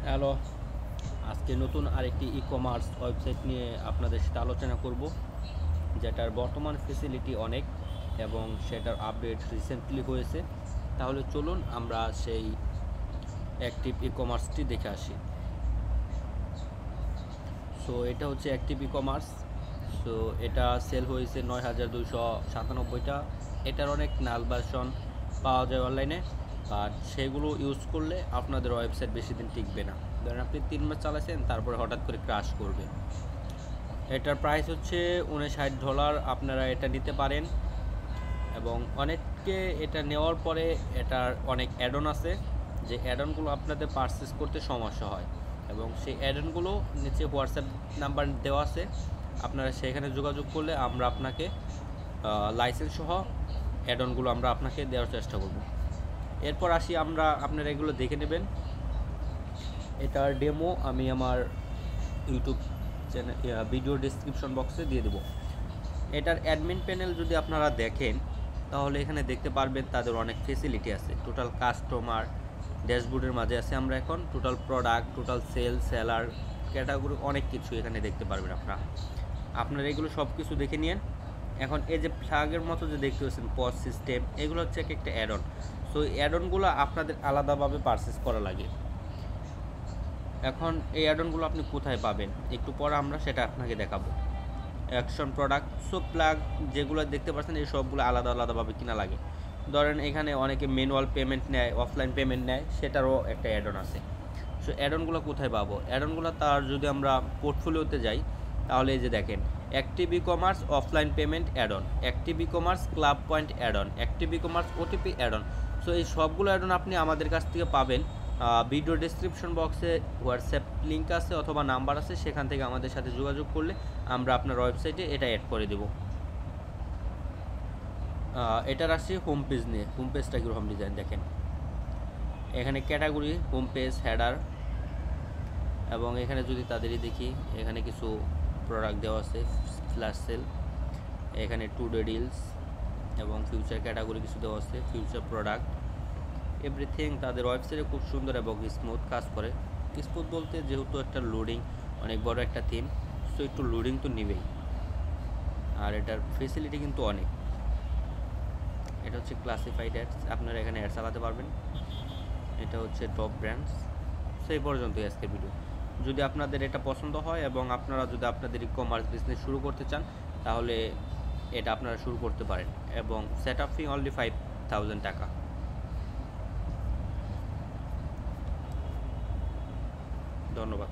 Hello, আজকে নতুন আরেকটি ই-কমার্স ওয়েবসাইট নিয়ে আপনাদের সাথে আলোচনা করব, যেটার বর্তমান ফেসিলিটি অনেক এবং সেটার আপডেট রিসেন্টলি হয়েছে। তাহলে চলুন আমরা সেই অ্যাক্টিভ ই-কমার্সটি দেখে আসি। সো এটা হচ্ছে অ্যাক্টিভ ই-কমার্স। সো এটা সেল হয়েছে ৯,২৯৭টা। এটার অনেক নাল ভার্সন পাওয়া যায় অনলাইনে, বাট সেগুলো ইউজ করলে আপনাদের ওয়েবসাইট বেশি দিন টিকবে না। ধরেন আপনি ৩ মাস চালাচ্ছেন, তারপরে হঠাৎ করে ক্র্যাশ করবে। এটার প্রাইস হচ্ছে $59। আপনারা এটা নিতে পারেন এবং অনেককে এটা নেওয়ার পরে এটার অনেক অ্যাডন আছে, যে অ্যাডনগুলো আপনাদের পারচেস করতে সমস্যা হয় এবং সেই অ্যাডনগুলো নিচে হোয়াটসঅ্যাপ নাম্বার দেওয়া আছে। আপনারা সেখানে যোগাযোগ করলে আমরা আপনাকে লাইসেন্স সহ অ্যাডনগুলো আমরা আপনাকে দেওয়ার চেষ্টা করব। এরপর আসি আপনারা এগুলো দেখে নেবেন। এটার ডেমো আমি আমার ইউটিউব চ্যানেল ভিডিও ডিসক্রিপশন বক্সে দিয়ে দেবো। এটার অ্যাডমিন প্যানেল যদি আপনারা দেখেন, তাহলে এখানে দেখতে পারবেন তাদের অনেক ফেসিলিটি আছে। টোটাল কাস্টমার ড্যাশবোর্ডের মাঝে আছে আমরা এখন, total product, total seller category, অনেক কিছু এখানে দেখতে পারবেন আপনারা এগুলো সব কিছু দেখে নিন। এখন এই যে ফ্ল্যাগের মতো যে দেখতে পাচ্ছেন পজ সিস্টেম, এগুলো হচ্ছে একটা অ্যাডন। সো এই অ্যাডনগুলো আপনাদের আলাদাভাবে পারচেস করা লাগে। এখন এই অ্যাডনগুলো আপনি কোথায় পাবেন, একটু পরে আমরা সেটা আপনাকে দেখাবো। অ্যাকশন প্রোডাক্ট, সো প্লাগ যেগুলো দেখতে পাচ্ছেন এই সবগুলো আলাদাভাবে কিনা লাগে। ধরেন এখানে অনেকে ম্যানুয়াল পেমেন্ট নেয়, অফলাইন পেমেন্ট নেয়, সেটারও একটা অ্যাডন আছে। সো অ্যাডনগুলো কোথায় পাবো? অ্যাডনগুলো তার যদি আমরা পোর্টফোলিওতে যাই, তাহলে এই যে দেখেন, active e commerce offline payment add-on, active e commerce club point add-on, active e commerce OTP add-on. So এই সবগুলো অ্যাডন আপনি আমাদের কাছ থেকে পাবেন। ভিডিও ডেসক্রিপশন বক্সে হোয়াটসঅ্যাপ লিঙ্ক আছে অথবা নাম্বার আছে, সেখান থেকে আমাদের সাথে যোগাযোগ করলে আমরা আপনার ওয়েবসাইটে এটা অ্যাড করে দেব। এটার আসছে হোম পেজ নিয়ে। হোম পেজটা কীরকম ডিজাইন দেখেন, এখানে ক্যাটাগরি, হোম পেজ, হেডার, এবং এখানে যদি তাদেরই দেখি, এখানে কিছু প্রোডাক্ট দেওয়া আছে, ফ্ল্যাশ সেল, এখানে টুডে ডিলস এবং ফিউচার ক্যাটাগরি কিছু দেওয়া আছে, ফিউচার প্রোডাক্ট, এভরিথিং। তাদের ওয়েবসাইটে খুব সুন্দর এবং স্মুথ কাজ করে। স্মুথ বলতে যেহেতু একটা লোডিং, অনেক বড় একটা থিম, সো একটু লোডিং তো নেবেই। আর এটার ফেসিলিটি কিন্তু অনেক। এটা হচ্ছে ক্লাসিফাইড অ্যাডস, আপনারা এখানে অ্যাড চালাতে পারবেন। এটা হচ্ছে টপ ব্র্যান্ডস। সেই পর্যন্তই আজকের ভিডিও। যদি আপনাদের এটা পছন্দ হয় এবং আপনারা যদি আপনাদের ই কমার্স বিজনেস শুরু করতে চান, তাহলে এটা আপনারা শুরু করতে পারেন এবং সেট আপ ফি অনলি 5,000 টাকা। ধন্যবাদ।